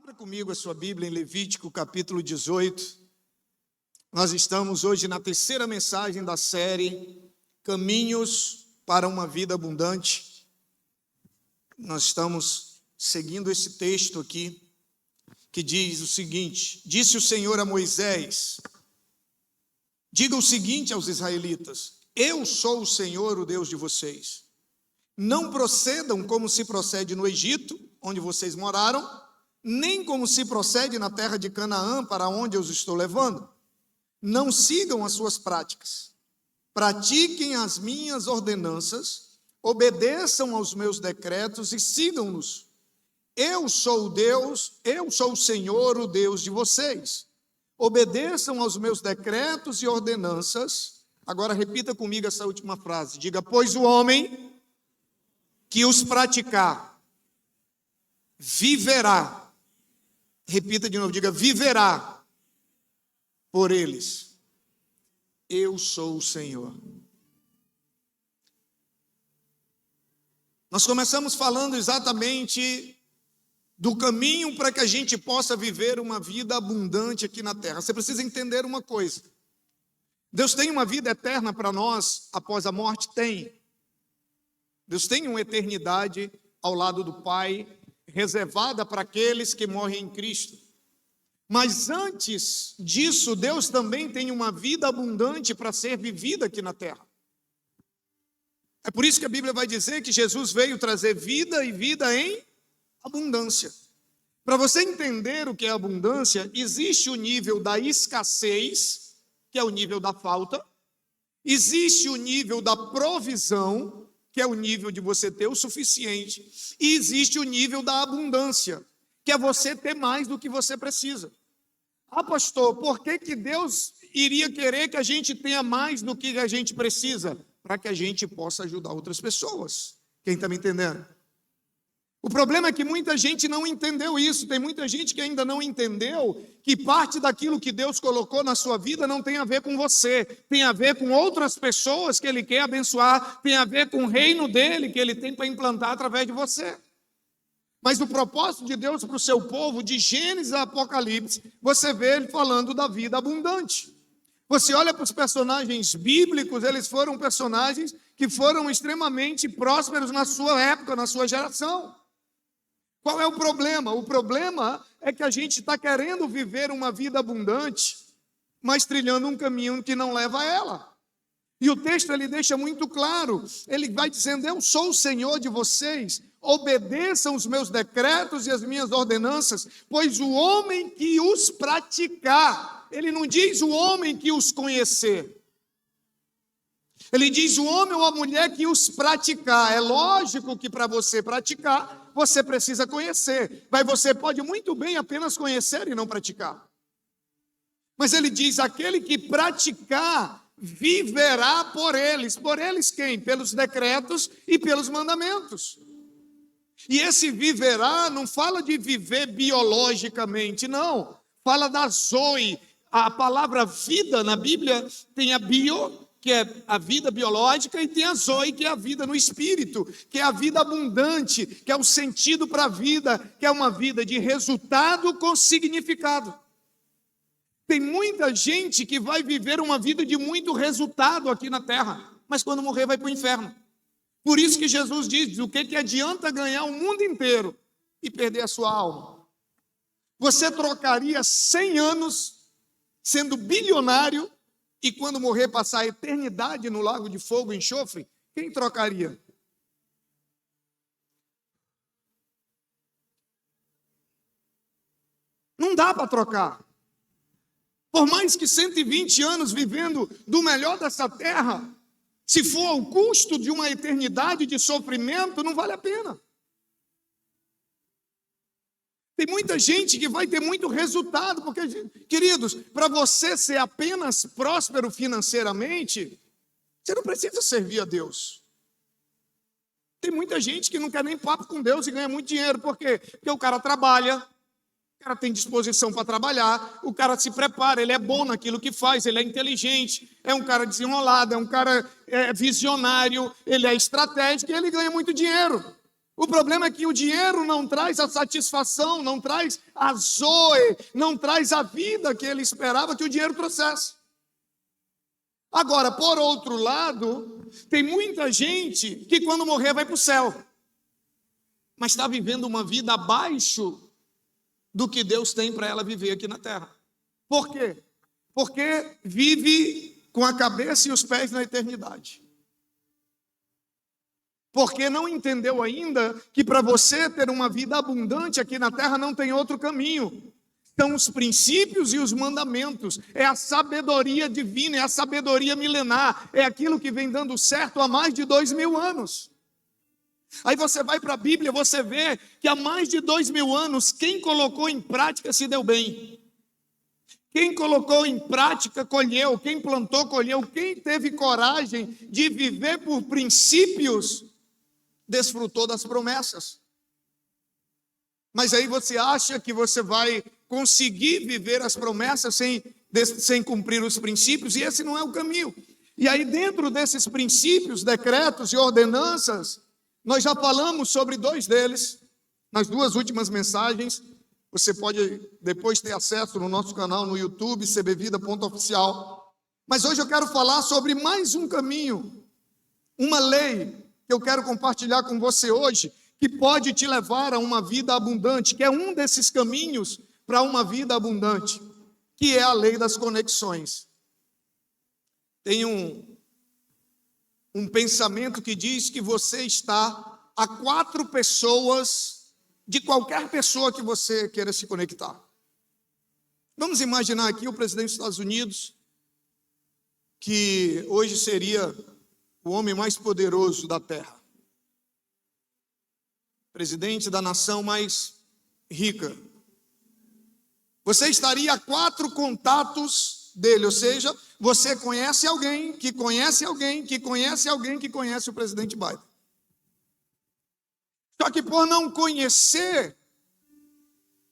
Abra comigo a sua Bíblia em Levítico capítulo 18. Nós estamos hoje na terceira mensagem da série Caminhos para uma Vida Abundante. Nós estamos seguindo esse texto aqui, que diz o seguinte: disse o Senhor a Moisés, diga o seguinte aos israelitas: eu sou o Senhor, o Deus de vocês. Não procedam como se procede no Egito, onde vocês moraram, nem como se procede na terra de Canaã, para onde eu os estou levando. Não sigam as suas práticas. Pratiquem as minhas ordenanças, obedeçam aos meus decretos e sigam-nos. Eu sou o Deus, eu sou o Senhor, o Deus de vocês. Obedeçam aos meus decretos e ordenanças. Agora repita comigo essa última frase. Diga: pois o homem que os praticar viverá. Repita de novo, diga: viverá por eles. Eu sou o Senhor. Nós começamos falando exatamente do caminho para que a gente possa viver uma vida abundante aqui na terra. Você precisa entender uma coisa: Deus tem uma vida eterna para nós após a morte? Tem. Deus tem uma eternidade ao lado do Pai, reservada para aqueles que morrem em Cristo. Mas antes disso, Deus também tem uma vida abundante para ser vivida aqui na terra. É por isso que a Bíblia vai dizer que Jesus veio trazer vida e vida em abundância. Para você entender o que é abundância, existe o nível da escassez, que é o nível da falta. Existe o nível da provisão, que é o nível de você ter o suficiente, e existe o nível da abundância, que é você ter mais do que você precisa. Ah, pastor, por que Deus iria querer que a gente tenha mais do que a gente precisa? Para que a gente possa ajudar outras pessoas. Quem está me entendendo? O problema é que muita gente não entendeu isso. Tem muita gente que ainda não entendeu que parte daquilo que Deus colocou na sua vida não tem a ver com você, tem a ver com outras pessoas que Ele quer abençoar, tem a ver com o reino dEle que Ele tem para implantar através de você. Mas o propósito de Deus para o seu povo, de Gênesis a Apocalipse, você vê Ele falando da vida abundante. Você olha para os personagens bíblicos, eles foram personagens que foram extremamente prósperos na sua época, na sua geração. Qual é o problema? O problema é que a gente está querendo viver uma vida abundante, mas trilhando um caminho que não leva a ela. E o texto ele deixa muito claro, ele vai dizendo: eu sou o Senhor de vocês, obedeçam os meus decretos e as minhas ordenanças, pois o homem que os praticar, ele não diz o homem que os conhecer. Ele diz o homem ou a mulher que os praticar. É lógico que para você praticar, você precisa conhecer. Mas você pode muito bem apenas conhecer e não praticar. Mas ele diz: aquele que praticar, viverá por eles. Por eles quem? Pelos decretos e pelos mandamentos. E esse viverá não fala de viver biologicamente, não. Fala da zoe. A palavra vida na Bíblia tem a bio, que é a vida biológica, e tem a zoe, que é a vida no espírito, que é a vida abundante, que é o sentido para a vida, que é uma vida de resultado com significado. Tem muita gente que vai viver uma vida de muito resultado aqui na terra, mas quando morrer vai para o inferno. Por isso que Jesus diz: o que adianta ganhar o mundo inteiro e perder a sua alma? Você trocaria 100 anos sendo bilionário e quando morrer passar a eternidade no lago de fogo e enxofre? Quem trocaria? Não dá para trocar. Por mais que 120 anos vivendo do melhor dessa terra, se for ao custo de uma eternidade de sofrimento, não vale a pena. Tem muita gente que vai ter muito resultado, porque, queridos, para você ser apenas próspero financeiramente, você não precisa servir a Deus. Tem muita gente que não quer nem papo com Deus e ganha muito dinheiro. Por quê? Porque o cara trabalha, o cara tem disposição para trabalhar, o cara se prepara, ele é bom naquilo que faz, ele é inteligente, é um cara desenrolado, é um cara visionário, ele é estratégico e ele ganha muito dinheiro. O problema é que o dinheiro não traz a satisfação, não traz a zoe, não traz a vida que ele esperava que o dinheiro trouxesse. Agora, por outro lado, tem muita gente que quando morrer vai para o céu, mas está vivendo uma vida abaixo do que Deus tem para ela viver aqui na terra. Por quê? Porque vive com a cabeça e os pés na eternidade. Porque não entendeu ainda que para você ter uma vida abundante aqui na terra não tem outro caminho. São os princípios e os mandamentos, é a sabedoria divina, é a sabedoria milenar, é aquilo que vem dando certo há mais de 2000 anos. Aí você vai para a Bíblia, você vê que há mais de 2000 anos, quem colocou em prática se deu bem. Quem colocou em prática colheu, quem plantou colheu, quem teve coragem de viver por princípios desfrutou das promessas. Mas aí você acha que você vai conseguir viver as promessas sem cumprir os princípios, e esse não é o caminho. E aí dentro desses princípios, decretos e ordenanças, nós já falamos sobre 2 deles, nas 2 últimas mensagens. Você pode depois ter acesso no nosso canal no YouTube, cbvida.oficial. Mas hoje eu quero falar sobre mais um caminho, uma lei que eu quero compartilhar com você hoje, que pode te levar a uma vida abundante, que é um desses caminhos para uma vida abundante, que é a lei das conexões. Tem um pensamento que diz que você está a 4 pessoas de qualquer pessoa que você queira se conectar. Vamos imaginar aqui o presidente dos Estados Unidos, que hoje seria o homem mais poderoso da terra. Presidente da nação mais rica. Você estaria a 4 contatos dele, ou seja, você conhece alguém, que conhece alguém, que conhece alguém, que conhece o presidente Biden. Só que por não conhecer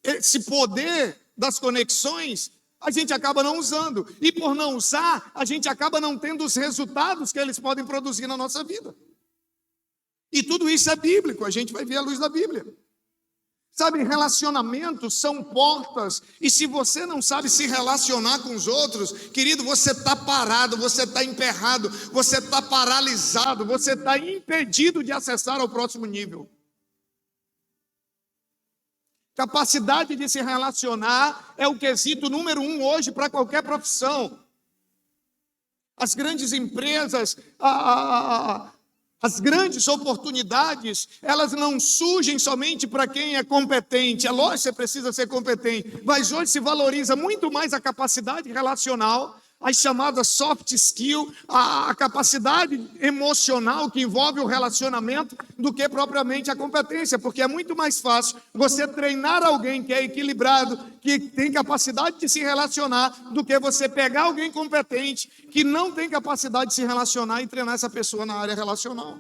esse poder das conexões, a gente acaba não usando. E por não usar, a gente acaba não tendo os resultados que eles podem produzir na nossa vida. E tudo isso é bíblico, a gente vai ver à luz da Bíblia. Sabe, relacionamentos são portas, e se você não sabe se relacionar com os outros, querido, você está parado, você está emperrado, você está paralisado, você está impedido de acessar ao próximo nível. Capacidade de se relacionar é o quesito número 1 hoje para qualquer profissão. As grandes empresas, as grandes oportunidades, elas não surgem somente para quem é competente. É lógico que você precisa ser competente, mas hoje se valoriza muito mais a capacidade relacional, as chamadas soft skill, a capacidade emocional que envolve o relacionamento, do que propriamente a competência, porque é muito mais fácil você treinar alguém que é equilibrado, que tem capacidade de se relacionar, do que você pegar alguém competente, que não tem capacidade de se relacionar, e treinar essa pessoa na área relacional.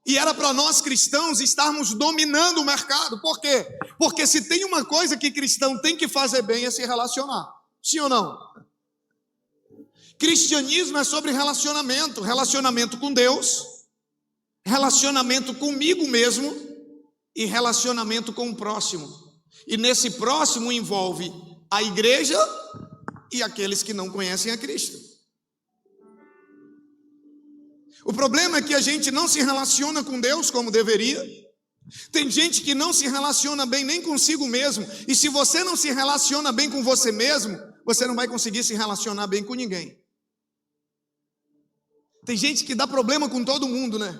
E era para nós cristãos estarmos dominando o mercado. Por quê? Porque se tem uma coisa que cristão tem que fazer bem é se relacionar. Sim ou não? Cristianismo é sobre relacionamento. Relacionamento com Deus, relacionamento comigo mesmo e relacionamento com o próximo. E nesse próximo envolve a igreja e aqueles que não conhecem a Cristo. O problema é que a gente não se relaciona com Deus como deveria. Tem gente que não se relaciona bem nem consigo mesmo. E se você não se relaciona bem com você mesmo, você não vai conseguir se relacionar bem com ninguém. Tem gente que dá problema com todo mundo, né?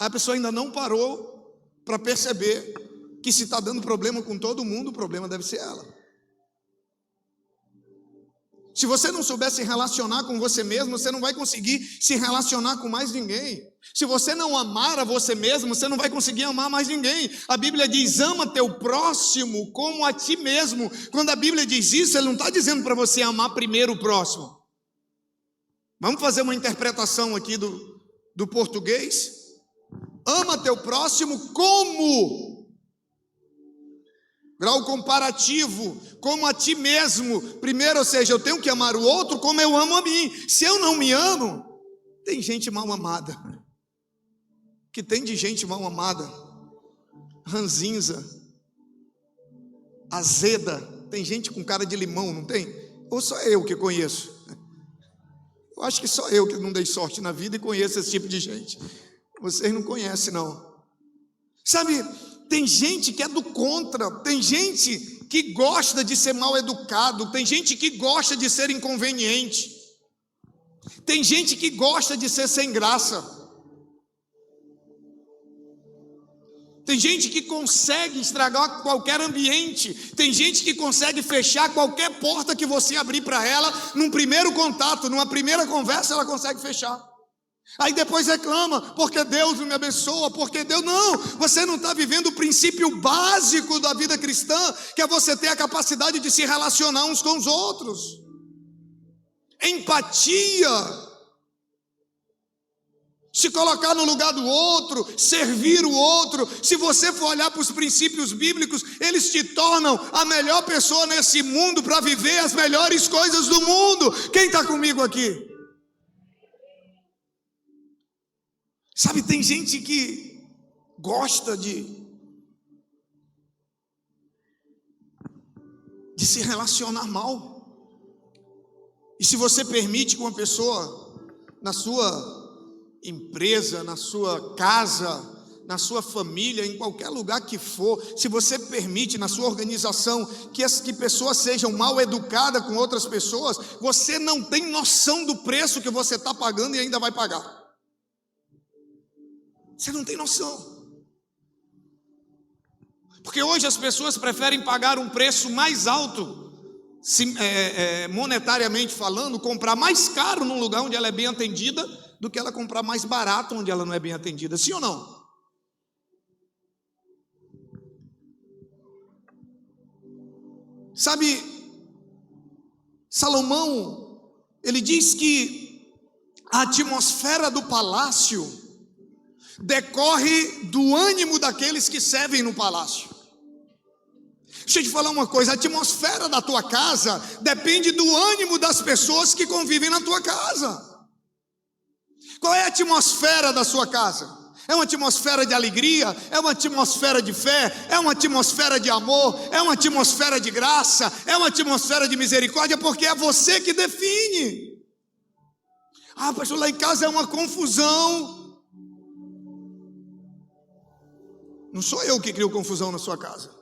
A pessoa ainda não parou para perceber que se está dando problema com todo mundo, o problema deve ser ela. Se você não souber se relacionar com você mesmo, você não vai conseguir se relacionar com mais ninguém. Se você não amar a você mesmo, você não vai conseguir amar mais ninguém. A Bíblia diz, ama teu próximo como a ti mesmo. Quando a Bíblia diz isso, ele não está dizendo para você amar primeiro o próximo. Vamos fazer uma interpretação aqui do português. Ama teu próximo como... Grau comparativo, como a ti mesmo. Primeiro, ou seja, eu tenho que amar o outro como eu amo a mim. Se eu não me amo, Tem gente mal amada. Que tem de gente mal amada, ranzinza, azeda. Tem gente com cara de limão, não tem? Ou só eu que conheço? Eu acho que só eu que não dei sorte na vida e conheço esse tipo de gente. Vocês não conhecem, não. Sabe, tem gente que é do contra, tem gente que gosta de ser mal educado, tem gente que gosta de ser inconveniente, tem gente que gosta de ser sem graça. Tem gente que consegue estragar qualquer ambiente. Tem gente que consegue fechar qualquer porta que você abrir para ela. Num primeiro contato, numa primeira conversa, ela consegue fechar. Aí depois reclama, porque Deus não me abençoa, porque Deus... Não, você não está vivendo o princípio básico da vida cristã, que é você ter a capacidade de se relacionar uns com os outros. Empatia. Se colocar no lugar do outro, servir o outro. Se você for olhar para os princípios bíblicos, eles te tornam a melhor pessoa nesse mundo para viver as melhores coisas do mundo. Quem está comigo aqui? Sabe, tem gente que gosta de se relacionar mal. E se você permite que uma pessoa na sua empresa, na sua casa, na sua família, em qualquer lugar que for, se você permite na sua organização que pessoas sejam mal educadas com outras pessoas, você não tem noção do preço que você está pagando e ainda vai pagar. Você não tem noção. Porque hoje as pessoas preferem pagar um preço mais alto, monetariamente falando, comprar mais caro num lugar onde ela é bem atendida, do que ela comprar mais barato onde ela não é bem atendida, sim ou não? Sabe, Salomão, ele diz que a atmosfera do palácio decorre do ânimo daqueles que servem no palácio. Deixa eu te falar uma coisa, a atmosfera da tua casa depende do ânimo das pessoas que convivem na tua casa. Qual é a atmosfera da sua casa? É uma atmosfera de alegria? É uma atmosfera de fé? É uma atmosfera de amor? É uma atmosfera de graça? É uma atmosfera de misericórdia? Porque é você que define. Ah, pastor, lá em casa é uma confusão. Não sou eu que crio confusão na sua casa.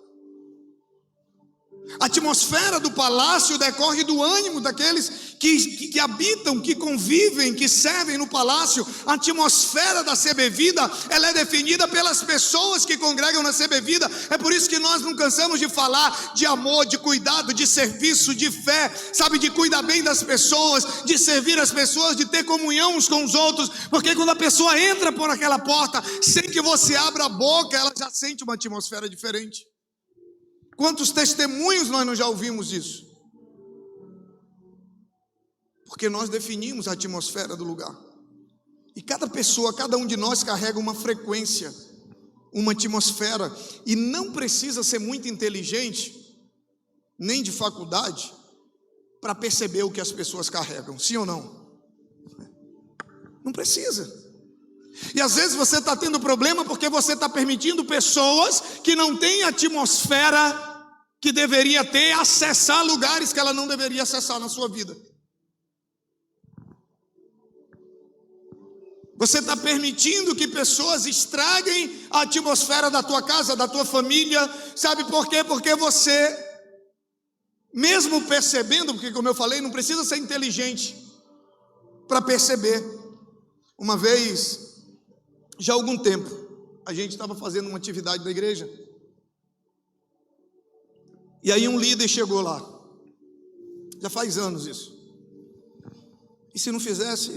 A atmosfera do palácio decorre do ânimo daqueles que habitam, que convivem, que servem no palácio. A atmosfera da CB Vida, ela é definida pelas pessoas que congregam na CB Vida. É por isso que nós não cansamos de falar de amor, de cuidado, de serviço, de fé, sabe, de cuidar bem das pessoas, de servir as pessoas, de ter comunhão uns com os outros. Porque quando a pessoa entra por aquela porta, sem que você abra a boca, ela já sente uma atmosfera diferente. Quantos testemunhos nós não já ouvimos isso? Porque nós definimos a atmosfera do lugar. E cada pessoa, cada um de nós carrega uma frequência, uma atmosfera. E não precisa ser muito inteligente, nem de faculdade, para perceber o que as pessoas carregam, sim ou não? Não precisa. E às vezes você está tendo problema porque você está permitindo pessoas que não têm a atmosfera que deveria ter, acessar lugares que ela não deveria acessar na sua vida. Você está permitindo que pessoas estraguem a atmosfera da tua casa, da tua família. Sabe por quê? Porque você, mesmo percebendo, porque como eu falei, não precisa ser inteligente para perceber. Uma vez, já há algum tempo, a gente estava fazendo uma atividade da igreja, e aí um líder chegou lá, já faz anos isso, e se não fizesse,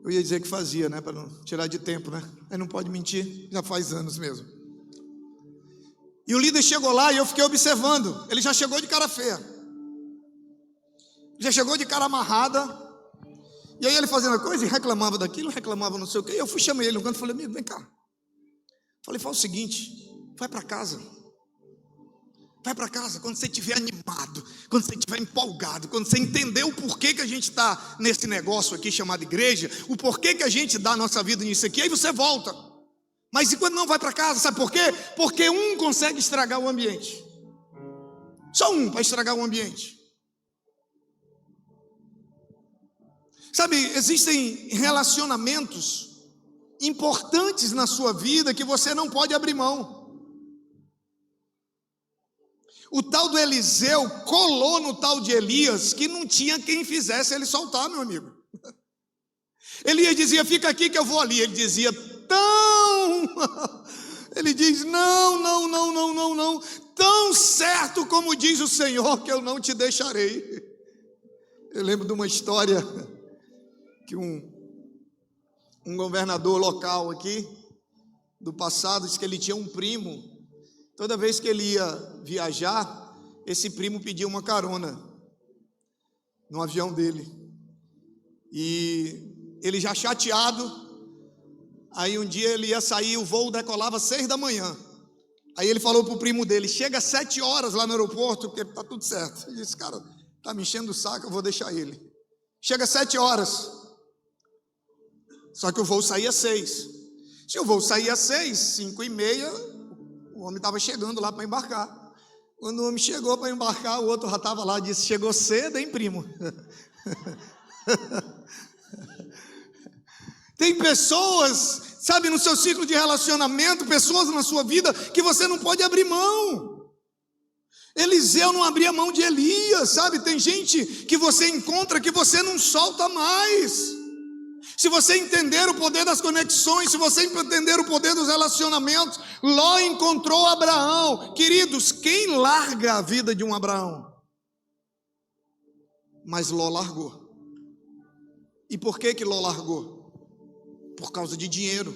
eu ia dizer que fazia, né, para não tirar de tempo, né, aí não pode mentir, já faz anos mesmo. E o líder chegou lá e eu fiquei observando, ele já chegou de cara feia, já chegou de cara amarrada. E aí ele fazendo a coisa e reclamava daquilo, reclamava não sei o quê. Eu fui, chamei ele no canto e falei, amigo, vem cá. Falei, fala o seguinte, vai para casa. Vai para casa quando você estiver animado, quando você estiver empolgado, quando você entender o porquê que a gente está nesse negócio aqui chamado igreja, o porquê que a gente dá a nossa vida nisso aqui, aí você volta. Mas e quando não vai para casa, sabe por quê? Porque um consegue estragar o ambiente. Só um para estragar o ambiente. Sabe, existem relacionamentos importantes na sua vida que você não pode abrir mão. O tal do Eliseu colou no tal de Elias, que não tinha quem fizesse ele soltar, meu amigo. Elias dizia, fica aqui que eu vou ali. Ele dizia, tão... Ele diz, não. Tão certo como diz o Senhor, que eu não te deixarei. Eu lembro de uma história que um governador local aqui, do passado, disse que ele tinha um primo. Toda vez que ele ia viajar, esse primo pedia uma carona no avião dele. E ele já chateado, aí um dia ele ia sair, o voo decolava às 6 da manhã. Aí ele falou para o primo dele, chega às 7 horas lá no aeroporto, porque está tudo certo. Ele disse, cara, está me enchendo o saco, eu vou deixar ele. Chega às 7 horas. Só que o voo saía às 6. Se o voo saía às 6, 5h30... O homem estava chegando lá para embarcar. Quando o homem chegou para embarcar, o outro já estava lá e disse, chegou cedo, hein, primo? Tem pessoas, sabe, no seu ciclo de relacionamento, pessoas na sua vida que você não pode abrir mão. Eliseu não abria mão de Elias, sabe? Tem gente que você encontra que você não solta mais. Se você entender o poder das conexões, se você entender o poder dos relacionamentos, Ló encontrou Abraão. Queridos, quem larga a vida de um Abraão? Mas Ló largou. E por que Ló largou? Por causa de dinheiro.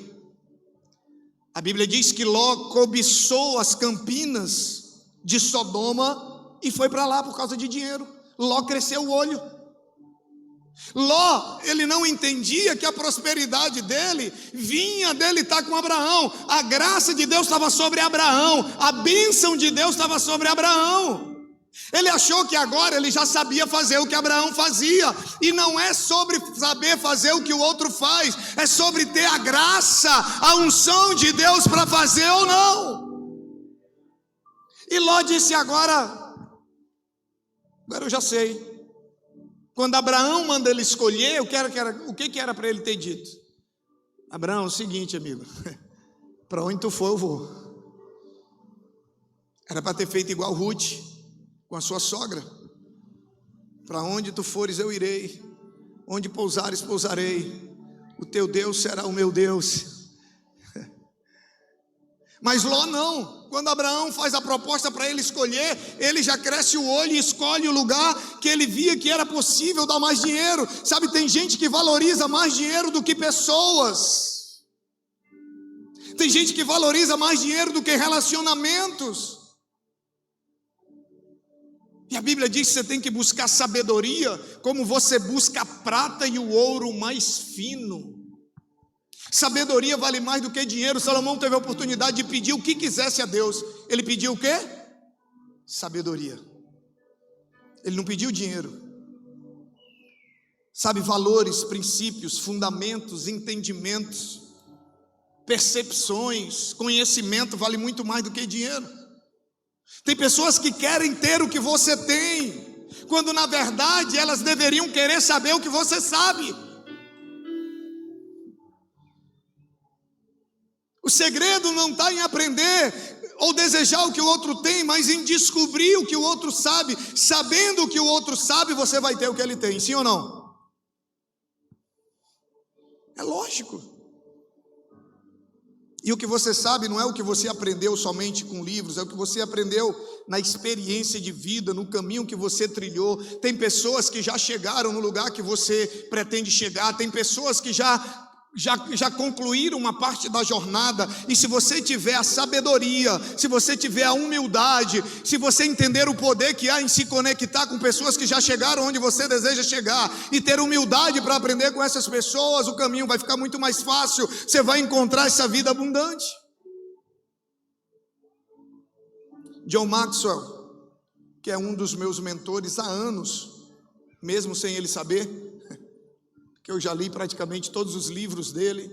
A Bíblia diz que Ló cobiçou as campinas de Sodoma e foi para lá por causa de dinheiro. Ló cresceu o olho. Ló, ele não entendia que a prosperidade dele vinha dele estar com Abraão. A graça de Deus estava sobre Abraão, a bênção de Deus estava sobre Abraão. Ele achou que agora ele já sabia fazer o que Abraão fazia. E não é sobre saber fazer o que o outro faz, é sobre ter a graça, a unção de Deus para fazer ou não. E Ló disse, agora eu já sei. Quando Abraão manda ele escolher, o que era para ele ter dito? Abraão, é o seguinte, amigo, para onde tu for eu vou. Era para ter feito igual Ruth, com a sua sogra. Para onde tu fores eu irei, onde pousares pousarei, o teu Deus será o meu Deus. Mas Ló não. Quando Abraão faz a proposta para ele escolher, ele já cresce o olho e escolhe o lugar que ele via que era possível dar mais dinheiro. Sabe, tem gente que valoriza mais dinheiro do que pessoas. Tem gente que valoriza mais dinheiro do que relacionamentos. E a Bíblia diz que você tem que buscar sabedoria como você busca a prata e o ouro mais fino. Sabedoria vale mais do que dinheiro. Salomão teve a oportunidade de pedir o que quisesse a Deus. Ele pediu o quê? Sabedoria. Ele não pediu dinheiro. Sabe, valores, princípios, fundamentos, entendimentos, percepções, conhecimento vale muito mais do que dinheiro. Tem pessoas que querem ter o que você tem, quando na verdade elas deveriam querer saber o que você sabe. O segredo não está em aprender ou desejar o que o outro tem, mas em descobrir o que o outro sabe. Sabendo o que o outro sabe, você vai ter o que ele tem, sim ou não? É lógico. E o que você sabe não é o que você aprendeu somente com livros, é o que você aprendeu na experiência de vida, no caminho que você trilhou. Tem pessoas que já chegaram no lugar que você pretende chegar, tem pessoas que já concluíram uma parte da jornada. E se você tiver a sabedoria, se você tiver a humildade, se você entender o poder que há em se conectar com pessoas que já chegaram onde você deseja chegar, e ter humildade para aprender com essas pessoas, o caminho vai ficar muito mais fácil. Você vai encontrar essa vida abundante. John Maxwell, que é um dos meus mentores há anos, mesmo sem ele saber, que eu já li praticamente todos os livros dele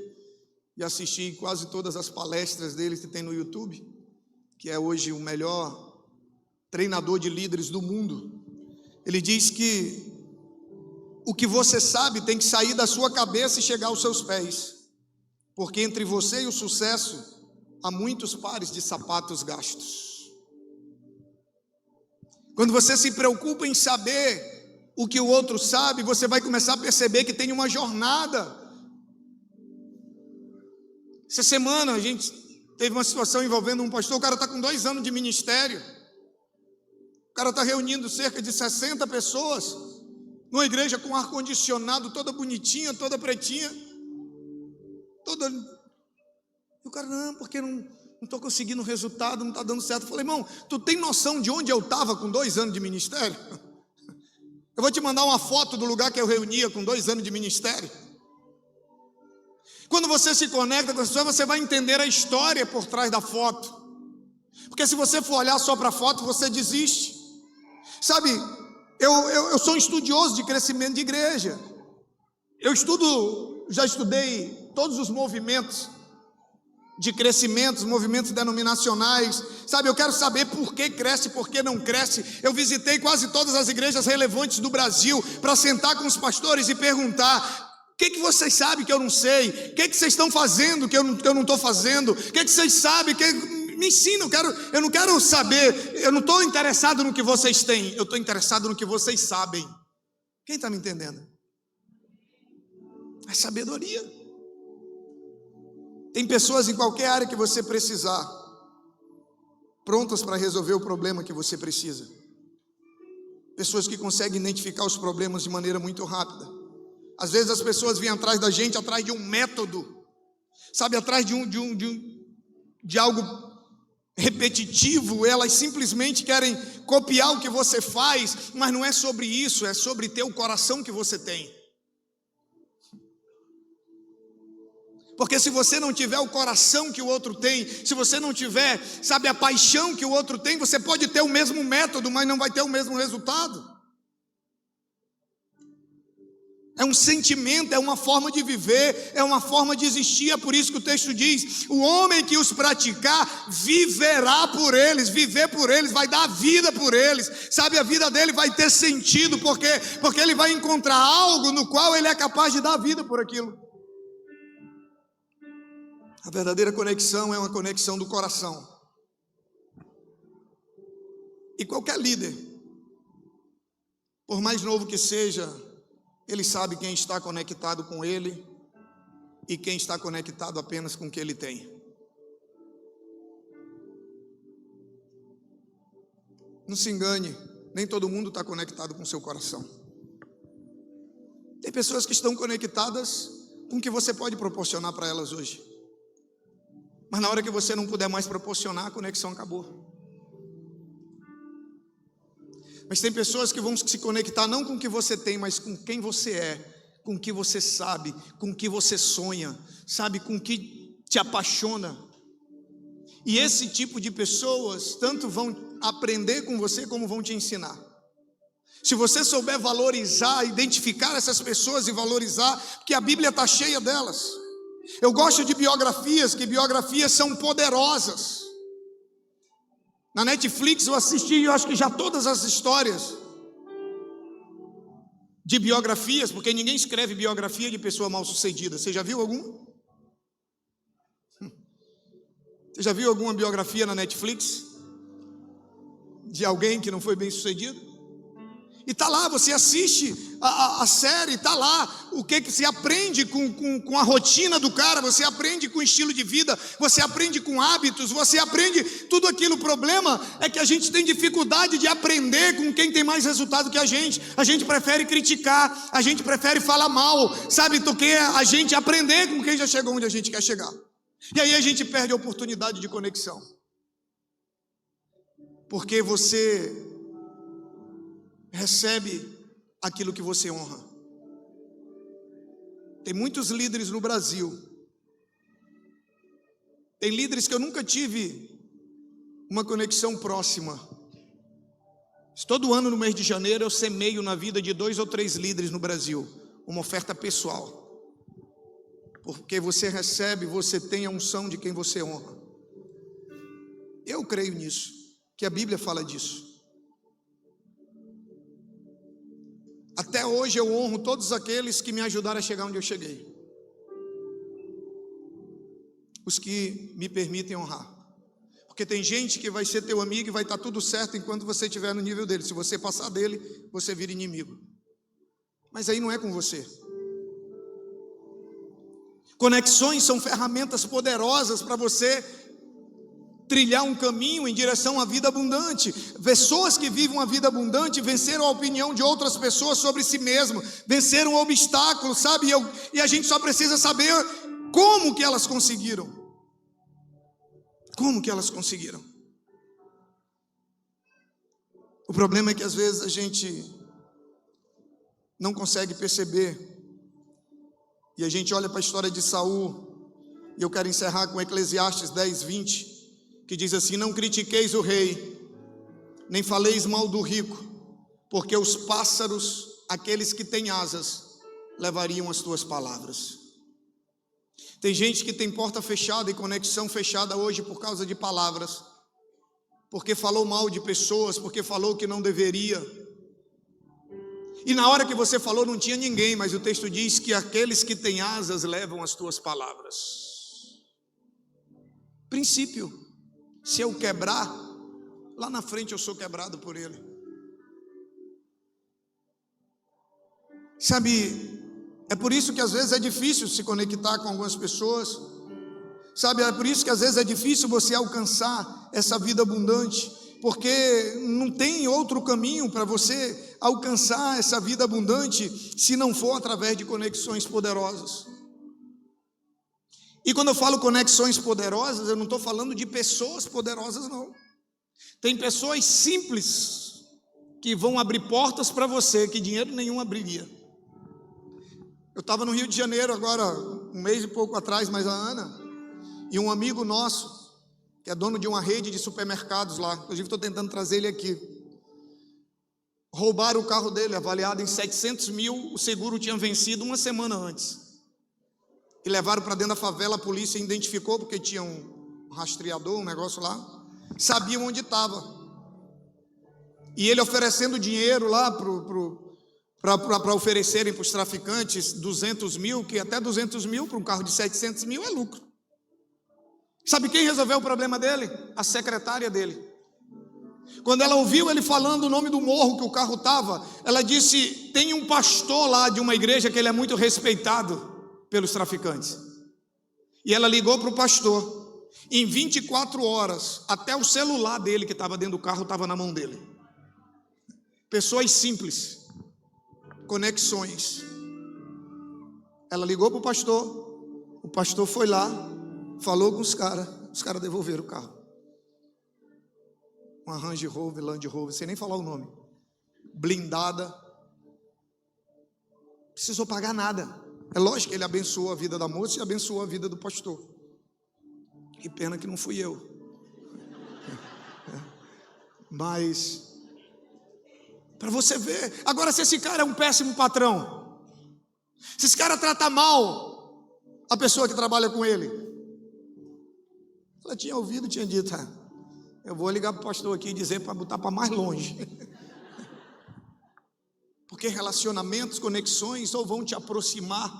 e assisti quase todas as palestras dele que tem no YouTube, que é hoje o melhor treinador de líderes do mundo. Ele diz que o que você sabe tem que sair da sua cabeça e chegar aos seus pés, porque entre você e o sucesso há muitos pares de sapatos gastos. Quando você se preocupa em saber o que o outro sabe, você vai começar a perceber que tem uma jornada. Essa semana a gente teve uma situação envolvendo um pastor. O cara está com 2 anos de ministério, o cara está reunindo cerca de 60 pessoas, numa igreja com ar-condicionado, toda bonitinha, toda pretinha, toda... E o cara, não, porque não estou conseguindo resultado, não está dando certo. Eu falei, irmão, tu tem noção de onde eu estava com 2 anos de ministério? Eu vou te mandar uma foto do lugar que eu reunia com 2 anos de ministério. Quando você se conecta com as pessoas, você vai entender a história por trás da foto. Porque se você for olhar só para a foto, você desiste. Sabe, eu sou um estudioso de crescimento de igreja. Já estudei todos os movimentos de crescimento, os movimentos denominacionais. Sabe, eu quero saber por que cresce, por que não cresce. Eu visitei quase todas as igrejas relevantes do Brasil para sentar com os pastores e perguntar: o que vocês sabem que eu não sei? O que vocês estão fazendo que eu não estou fazendo? O que vocês sabem? Me ensina, eu não quero saber, eu não estou interessado no que vocês têm, eu estou interessado no que vocês sabem. Quem está me entendendo? É sabedoria. Tem pessoas em qualquer área que você precisar, prontas para resolver o problema que você precisa. Pessoas que conseguem identificar os problemas de maneira muito rápida. Às vezes as pessoas vêm atrás da gente, atrás de um método, sabe, atrás de algo repetitivo. Elas simplesmente querem copiar o que você faz, mas não é sobre isso, é sobre ter o coração que você tem. Porque se você não tiver o coração que o outro tem, se você não tiver, sabe, a paixão que o outro tem, você pode ter o mesmo método, mas não vai ter o mesmo resultado. É um sentimento, é uma forma de viver, é uma forma de existir. É por isso que o texto diz: o homem que os praticar viverá por eles. Viver por eles, vai dar vida por eles, sabe, a vida dele vai ter sentido, porque ele vai encontrar algo no qual ele é capaz de dar vida por aquilo. A verdadeira conexão é uma conexão do coração. E qualquer líder, por mais novo que seja, ele sabe quem está conectado com ele e quem está conectado apenas com o que ele tem. Não se engane, nem todo mundo está conectado com o seu coração. Tem pessoas que estão conectadas com o que você pode proporcionar para elas hoje. Mas na hora que você não puder mais proporcionar, a conexão acabou. Mas tem pessoas que vão se conectar não com o que você tem, mas com quem você é, com o que você sabe, com o que você sonha, sabe, com o que te apaixona. E esse tipo de pessoas tanto vão aprender com você como vão te ensinar. Se você souber valorizar, identificar essas pessoas e valorizar, porque a Bíblia está cheia delas. Eu gosto de biografias, que biografias são poderosas. Na Netflix eu assisti, eu acho que já todas as histórias de biografias, porque ninguém escreve biografia de pessoa mal sucedida. Você já viu alguma? Você já viu alguma biografia na Netflix de alguém que não foi bem sucedido? E está lá, você assiste a série, está lá o que se aprende com a rotina do cara, você aprende com o estilo de vida, você aprende com hábitos, você aprende tudo aquilo. O problema é que a gente tem dificuldade de aprender com quem tem mais resultado que a gente prefere criticar, a gente prefere falar mal, sabe, do que a gente aprender com quem já chegou onde a gente quer chegar. E aí a gente perde a oportunidade de conexão, porque você recebe aquilo que você honra. Tem muitos líderes no Brasil, tem líderes que eu nunca tive uma conexão próxima, Todo ano no mês de janeiro eu semeio na vida de 2 ou 3 líderes no Brasil uma oferta pessoal. Porque você recebe, você tem a unção de quem você honra. Eu creio nisso, que a Bíblia fala disso. Até hoje eu honro todos aqueles que me ajudaram a chegar onde eu cheguei. Os que me permitem honrar. Porque tem gente que vai ser teu amigo e vai estar tudo certo enquanto você estiver no nível dele. Se você passar dele, você vira inimigo. Mas aí não é com você. Conexões são ferramentas poderosas para você trilhar um caminho em direção à vida abundante. Pessoas que vivem uma vida abundante venceram a opinião de outras pessoas sobre si mesmo, venceram obstáculos, sabe? E a gente só precisa saber como que elas conseguiram. Como que elas conseguiram? O problema é que às vezes a gente não consegue perceber. E a gente olha para a história de Saul, e eu quero encerrar com Eclesiastes 10:20, que diz assim: não critiqueis o rei, nem faleis mal do rico, porque os pássaros, aqueles que têm asas, levariam as tuas palavras. Tem gente que tem porta fechada e conexão fechada hoje por causa de palavras, porque falou mal de pessoas, porque falou que não deveria. E na hora que você falou não tinha ninguém, mas o texto diz que aqueles que têm asas levam as tuas palavras. Princípio: se eu quebrar, lá na frente eu sou quebrado por ele. Sabe, é por isso que às vezes é difícil se conectar com algumas pessoas. Sabe, é por isso que às vezes é difícil você alcançar essa vida abundante, porque não tem outro caminho para você alcançar essa vida abundante se não for através de conexões poderosas. E quando eu falo conexões poderosas, eu não estou falando de pessoas poderosas, não. Tem pessoas simples que vão abrir portas para você que dinheiro nenhum abriria. Eu estava no Rio de Janeiro agora, um mês e pouco atrás, mais a Ana, e um amigo nosso, que é dono de uma rede de supermercados lá, inclusive estou tentando trazer ele aqui. Roubaram o carro dele, avaliado em 700 mil, o seguro tinha vencido uma semana antes. E levaram para dentro da favela, a polícia identificou, porque tinha um rastreador, um negócio lá, sabiam onde estava. E ele oferecendo dinheiro lá para oferecerem para os traficantes 200 mil, que até 200 mil para um carro de 700 mil é lucro. Sabe quem resolveu o problema dele? A secretária dele. Quando ela ouviu ele falando o nome do morro que o carro estava, ela disse: tem um pastor lá de uma igreja que ele é muito respeitado pelos traficantes. E ela ligou para o pastor. Em 24 horas, até o celular dele que estava dentro do carro estava na mão dele. Pessoas simples, conexões. Ela ligou para o pastor foi lá, falou com os caras devolveram o carro. Uma Range Rover, Land Rover, sem nem falar o nome, blindada, precisou pagar nada. É lógico que ele abençoou a vida da moça e abençoou a vida do pastor. Que pena que não fui eu. Mas, para você ver, agora se esse cara é um péssimo patrão, se esse cara trata mal a pessoa que trabalha com ele, ela tinha ouvido, tinha dito: eu vou ligar para o pastor aqui e dizer para botar para mais longe. Porque relacionamentos, conexões, ou vão te aproximar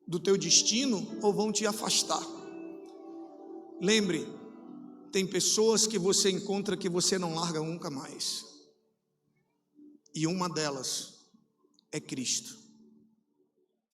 do teu destino, ou vão te afastar. Lembre, tem pessoas que você encontra que você não larga nunca mais. E uma delas é Cristo.